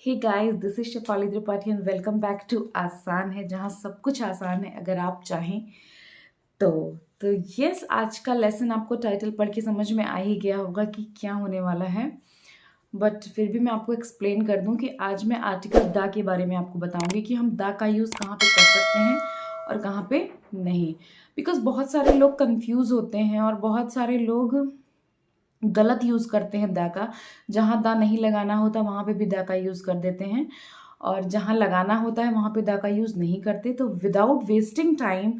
Hey guys, this is Shefali Tripathi and welcome back to Aasaan Hai, जहाँ सब कुछ आसान है अगर आप चाहें तो। तो यस, आज का लेसन आपको टाइटल पढ़ के समझ में आ ही गया होगा कि क्या होने वाला है। बट फिर भी मैं आपको एक्सप्लेन कर दूं कि आज मैं आर्टिकल द के बारे में आपको बताऊंगी कि हम द का यूज़ कहाँ पे कर सकते हैं और कहाँ पे नहीं। बिकॉज बहुत सारे लोग कंफ्यूज होते हैं और बहुत सारे लोग गलत यूज़ करते हैं द का। जहाँ द नहीं लगाना होता वहाँ पे भी द का यूज़ कर देते हैं, और जहाँ लगाना होता है वहाँ पे द का यूज़ नहीं करते। तो without wasting time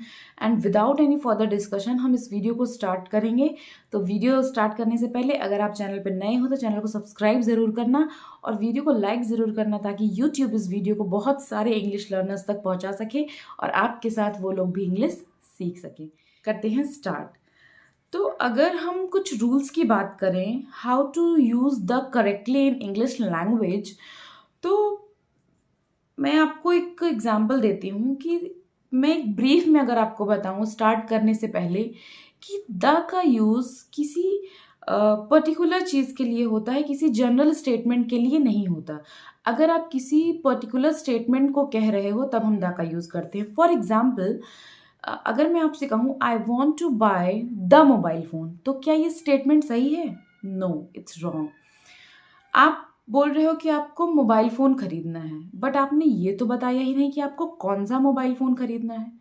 and without any further discussion हम इस वीडियो को स्टार्ट करेंगे। तो वीडियो स्टार्ट करने से पहले अगर आप चैनल पर नए हो तो चैनल को सब्सक्राइब ज़रूर करना और वीडियो को लाइक ज़रूर करना, ताकि यूट्यूब इस वीडियो को बहुत सारे इंग्लिश लर्नर्स तक पहुँचा सके और आपके साथ वो लोग भी इंग्लिश सीख सकें। करते हैं स्टार्ट। तो अगर हम कुछ रूल्स की बात करें, how to use the correctly in English language, तो मैं आपको एक एग्जांपल देती हूँ कि मैं एक ब्रीफ में अगर आपको बताऊँ स्टार्ट करने से पहले कि द का यूज़ किसी पर्टिकुलर चीज़ के लिए होता है, किसी जनरल स्टेटमेंट के लिए नहीं होता। अगर आप किसी पर्टिकुलर स्टेटमेंट को कह रहे हो तब हम द का यूज़ करते हैं। फॉर एग्जाम्पल, अगर मैं आपसे कहूँ I want to buy the mobile phone, तो क्या ये स्टेटमेंट सही है? No, it's wrong. आप बोल रहे हो कि आपको मोबाइल फ़ोन खरीदना है, बट आपने ये तो बताया ही नहीं कि आपको कौन सा मोबाइल फ़ोन खरीदना है।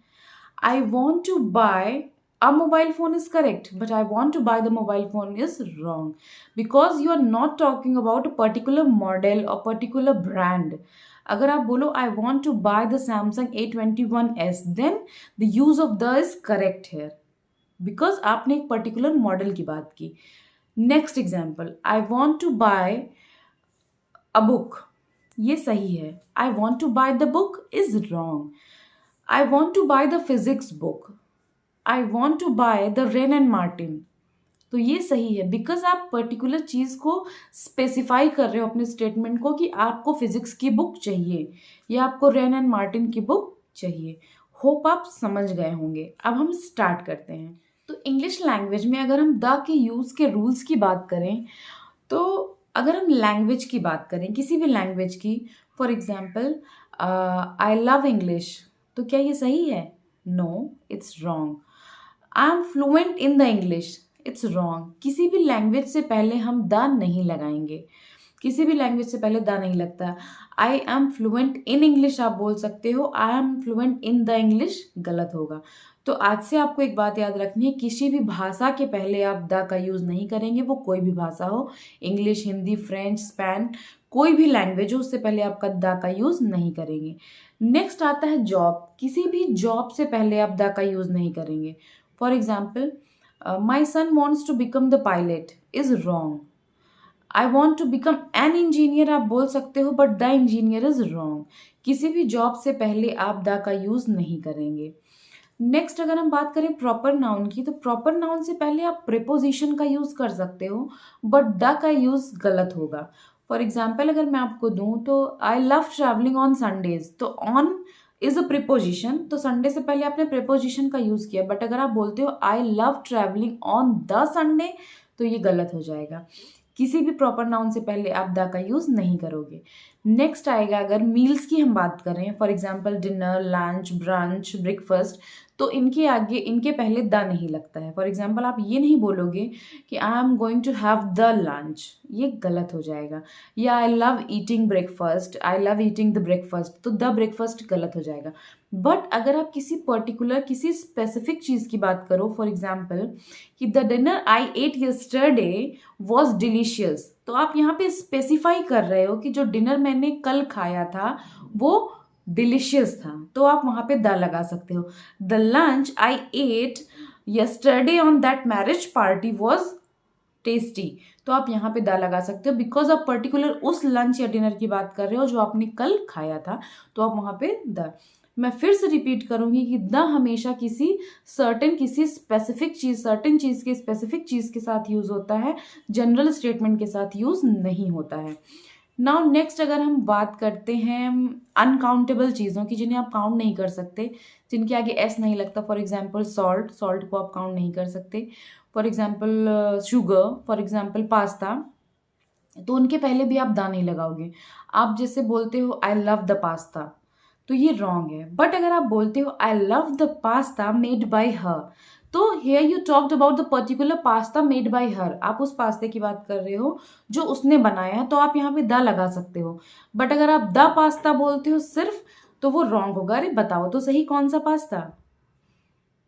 I want to buy a mobile phone is correct, but I want to buy the mobile phone is wrong, because you are not talking about a particular model or particular brand. अगर आप बोलो I want to buy the Samsung A21s, then the use of the is correct here, because आपने एक particular model की बात की। Next example, I want to buy a book, ये सही है। I want to buy the book is wrong. I want to buy the physics book, I want to buy the Wren and Martin, तो ये सही है। Because आप particular चीज़ को specify कर रहे हो अपने स्टेटमेंट को कि आपको फिजिक्स की बुक चाहिए या आपको रेन एंड मार्टिन की बुक चाहिए। होप आप समझ गए होंगे। अब हम स्टार्ट करते हैं। तो इंग्लिश लैंग्वेज में अगर हम द के यूज़ के रूल्स की बात करें, तो अगर हम लैंग्वेज की बात करें, किसी भी लैंग्वेज की, for example I love English, तो क्या ये सही है? No, it's wrong. I am fluent in the English, it's wrong. किसी भी लैंग्वेज से पहले हम द नहीं लगाएंगे, किसी भी लैंग्वेज से पहले द नहीं लगता। आई एम फ्लुएंट इन इंग्लिश आप बोल सकते हो, आई am fluent in the English गलत होगा। तो आज से आपको एक बात याद रखनी है, किसी भी भाषा के पहले आप द का यूज़ नहीं करेंगे, वो कोई भी भाषा हो, इंग्लिश, हिंदी, फ्रेंच, स्पेन, कोई भी लैंग्वेज हो, उससे पहले आपका द का यूज़ नहीं करेंगे। नेक्स्ट आता है जॉब। किसी भी जॉब से पहले आप द का यूज़ नहीं करेंगे। For example, my son wants to become the pilot is wrong. I want to become an engineer आप बोल सकते हो, but the engineer is wrong. किसी भी जॉब से पहले आप द का यूज़ नहीं करेंगे। नेक्स्ट अगर हम बात करें प्रॉपर नाउन की, तो प्रॉपर नाउन से पहले आप प्रिपोजिशन का यूज़ कर सकते हो, बट द का यूज़ गलत होगा। फॉर एग्जाम्पल अगर मैं आपको दूं, तो I love travelling on Sundays, तो ऑन इज अ प्रिपोजिशन, तो संडे से पहले आपने प्रिपोजिशन का यूज़ किया। बट अगर आप बोलते हो I love travelling on the Sunday, तो ये गलत हो जाएगा। किसी भी प्रॉपर नाउन से पहले आप द का यूज़ नहीं करोगे। नेक्स्ट आएगा, अगर मील्स की हम बात करें, for example dinner, lunch, brunch, breakfast, तो इनके आगे, इनके पहले द नहीं लगता है। फॉर एग्जांपल आप ये नहीं बोलोगे कि I am going to have the lunch, ये गलत हो जाएगा। या I love eating breakfast, I love eating the breakfast, तो द ब्रेकफास्ट गलत हो जाएगा। बट अगर आप किसी पर्टिकुलर, किसी स्पेसिफिक चीज़ की बात करो, फॉर एग्जाम्पल कि the dinner I ate yesterday was delicious, तो आप यहाँ पे स्पेसिफाई कर रहे हो कि जो डिनर मैंने कल खाया था वो डिलीशियस था, तो आप वहाँ पे द लगा सकते हो। The lunch I ate yesterday on that marriage party was tasty, तो आप यहाँ पे द लगा सकते हो, बिकॉज आप पर्टिकुलर उस लंच या डिनर की बात कर रहे हो जो आपने कल खाया था, तो आप वहाँ पे द। मैं फिर से रिपीट करूंगी कि द हमेशा किसी सर्टेन, किसी स्पेसिफिक चीज़, सर्टेन चीज़ के स्पेसिफिक चीज़ के साथ यूज़ होता है, जनरल स्टेटमेंट के साथ यूज़ नहीं होता है। नाउ नेक्स्ट अगर हम बात करते हैं अनकाउंटेबल चीज़ों की, जिन्हें आप काउंट नहीं कर सकते, जिनके आगे एस नहीं लगता, फॉर एग्जाम्पल सॉल्ट, सॉल्ट को आप काउंट नहीं कर सकते। For example sugar, for example pasta, तो उनके पहले भी आप दा नहीं लगाओगे। आप जैसे बोलते हो आई लव द पास्ता, तो ये रॉन्ग है। बट अगर आप बोलते हो I love the pasta made by her, तो here you talked about the particular pasta made by her, आप उस पास्ते की बात कर रहे हो जो उसने बनाया है, तो आप यहाँ पे द लगा सकते हो। बट अगर आप द पास्ता बोलते हो सिर्फ, तो वो रॉन्ग होगा। अरे बताओ तो सही कौन सा पास्ता,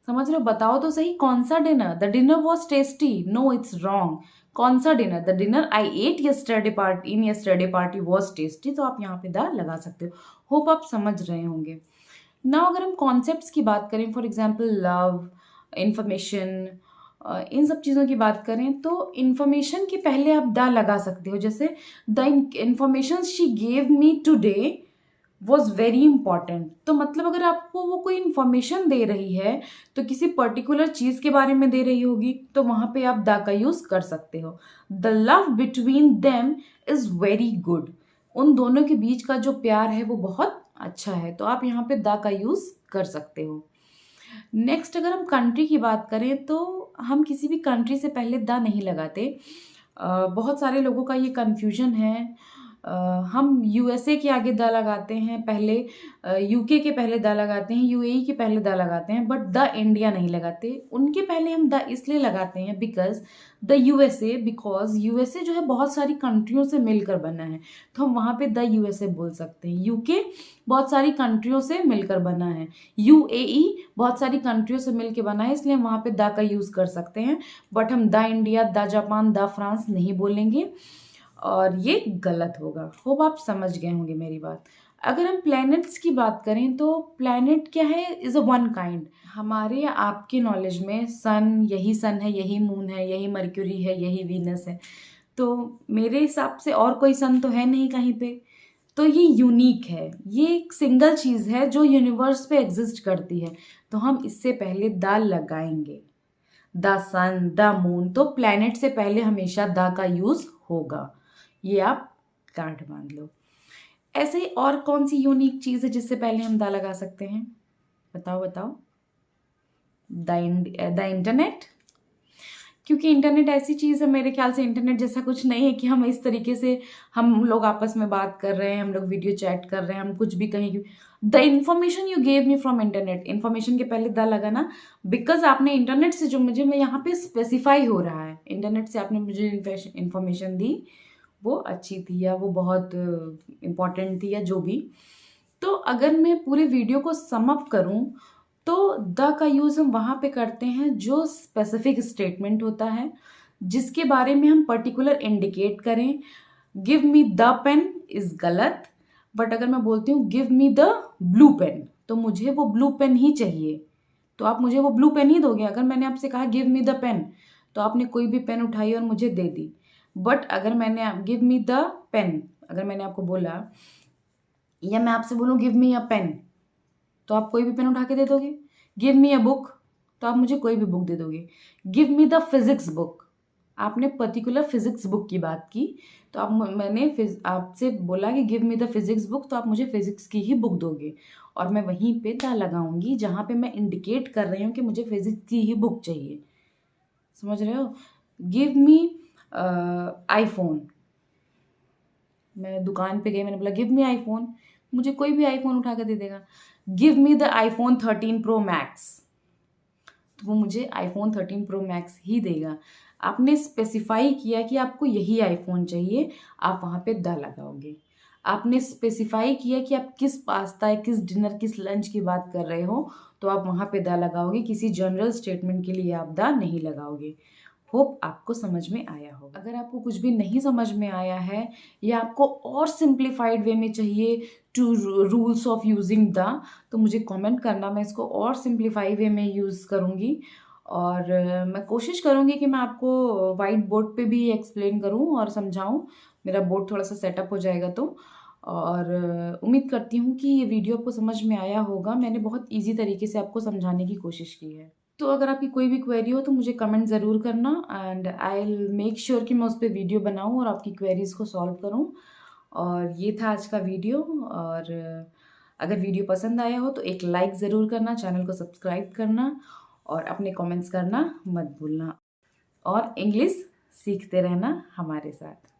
समझ रहे हो? बताओ तो सही कौन सा dinner, the dinner was tasty, no it's wrong. कौन सा dinner, the dinner I ate yesterday party in yesterday party was tasty, तो आप यहाँ पे द लगा सकते हो। होप आप समझ रहे होंगे। नाउ अगर हम कॉन्सेप्ट्स की बात करें, फॉर एग्जाम्पल लव, इंफॉर्मेशन, इन सब चीज़ों की बात करें, तो इन्फॉर्मेशन के पहले आप द लगा सकते हो। जैसे the information she gave me today was very important, तो मतलब अगर आपको वो कोई इंफॉर्मेशन दे रही है तो किसी पर्टिकुलर चीज़ के बारे में दे रही होगी, तो वहाँ पे आप द का यूज़ कर सकते हो। The love between them is very good, उन दोनों के बीच का जो प्यार है वो बहुत अच्छा है, तो आप यहाँ पे द का यूज़ कर सकते हो। नेक्स्ट अगर हम कंट्री की बात करें, तो हम किसी भी कंट्री से पहले द नहीं लगाते। बहुत सारे लोगों का ये कन्फ्यूजन है। हम यूएसए के आगे द लगाते हैं पहले, यूके के पहले द लगाते हैं, यूएई के पहले द लगाते हैं, बट द इंडिया नहीं लगाते। उनके पहले हम द इसलिए लगाते हैं बिकॉज यूएसए जो है बहुत सारी कंट्रियों से मिलकर बना है, तो हम वहाँ पे द यूएसए बोल सकते हैं। यूके बहुत सारी कंट्रियों से मिलकर बना है, यूएई बहुत सारी कंट्रियों से मिलकर बना है, इसलिए हम वहाँ पे द का यूज़ कर सकते हैं। बट हम the India, the Japan, the France नहीं बोलेंगे, और ये गलत होगा। होप आप समझ गए होंगे मेरी बात। अगर हम प्लैनेट्स की बात करें, तो प्लैनेट क्या है, इज़ अ वन काइंड। हमारे या आपके नॉलेज में सन है, यही मून है, यही मर्क्यूरी है, यही वीनस है, तो मेरे हिसाब से और कोई सन तो है नहीं कहीं पे, तो ये यूनिक है, ये एक सिंगल चीज़ है जो यूनिवर्स पे एग्जिस्ट करती है, तो हम इससे पहले द लगाएंगे। द सन, द मून, तो प्लैनेट से पहले हमेशा द का यूज़ होगा, ये आप गांठ बांध लो। ऐसे ही और कौन सी यूनिक चीज़ है जिससे पहले हम दा लगा सकते हैं, बताओ बताओ। द इंटरनेट, क्योंकि इंटरनेट ऐसी चीज़ है, मेरे ख्याल से इंटरनेट जैसा कुछ नहीं है कि हम इस तरीके से हम लोग आपस में बात कर रहे हैं, हम लोग वीडियो चैट कर रहे हैं, हम कुछ भी कहीं। The information you gave me from internet, information के पहले द लगाना, बिकॉज आपने इंटरनेट से जो मुझे, मैं यहाँ पे स्पेसिफाई हो रहा है, इंटरनेट से आपने मुझे इन्फॉर्मेशन दी, वो अच्छी थी या वो बहुत इम्पॉर्टेंट थी या जो भी। तो अगर मैं पूरे वीडियो को सम अप करूं, तो द का यूज़ हम वहाँ पे करते हैं जो स्पेसिफिक स्टेटमेंट होता है, जिसके बारे में हम पर्टिकुलर इंडिकेट करें। Give me the pen is गलत, बट अगर मैं बोलती हूँ give me the blue pen, तो मुझे वो ब्लू पेन ही चाहिए, तो आप मुझे वो ब्लू पेन ही दोगे। अगर मैंने आपसे कहा गिव मी द पेन, तो आपने कोई भी पेन उठाई और मुझे दे दी। बट अगर मैंने गिव मी द पेन, अगर मैंने आपको बोला, या मैं आपसे बोलूँ गिव मी अ पेन, तो आप कोई भी पेन उठा के दे दोगे। गिव मी अ बुक, तो आप मुझे कोई भी बुक दे दोगे। Give me the physics book, आपने पर्टिकुलर फिजिक्स बुक की बात की, तो आप मैंने आपसे बोला कि give me the physics book, तो आप मुझे फिजिक्स की ही बुक दोगे, और मैं वहीं पे द लगाऊंगी जहाँ पे मैं इंडिकेट कर रही हूँ कि मुझे फिजिक्स की ही बुक चाहिए। समझ रहे हो? गिव मी आईफोन, मैं दुकान पे गई, मैंने बोला गिव मी आईफोन, मुझे कोई भी आईफोन उठा कर दे देगा। Give me the iPhone 13 pro max, तो वो मुझे आईफोन 13 प्रो मैक्स ही देगा। आपने स्पेसिफाई किया कि आपको यही आईफोन चाहिए, आप वहाँ पे द लगाओगे। आपने स्पेसिफाई किया कि आप किस पास्ता, किस डिनर, किस लंच की बात कर रहे हो, तो आप वहाँ पे द लगाओगे। किसी जनरल स्टेटमेंट के लिए आप द नहीं लगाओगे। होप आपको समझ में आया होगा। अगर आपको कुछ भी नहीं समझ में आया है, या आपको और सिंप्लीफाइड वे में चाहिए two rules of using the, तो मुझे कमेंट करना, मैं इसको और सिंप्लीफाई वे में यूज़ करूँगी। और मैं कोशिश करूँगी कि मैं आपको वाइट बोर्ड पे भी एक्सप्लेन करूँ और समझाऊँ, मेरा बोर्ड थोड़ा सा सेटअप हो जाएगा तो। और उम्मीद करती हूँ कि ये वीडियो आपको समझ में आया होगा। मैंने बहुत ईजी तरीके से आपको समझाने की कोशिश की है। तो अगर आपकी कोई भी क्वेरी हो तो मुझे कमेंट ज़रूर करना, and I will make sure कि मैं उस पर वीडियो बनाऊँ और आपकी क्वेरीज़ को सॉल्व करूँ। और ये था आज का वीडियो। और अगर वीडियो पसंद आया हो तो एक लाइक ज़रूर करना, चैनल को सब्सक्राइब करना, और अपने कमेंट्स करना मत भूलना। और इंग्लिश सीखते रहना हमारे साथ।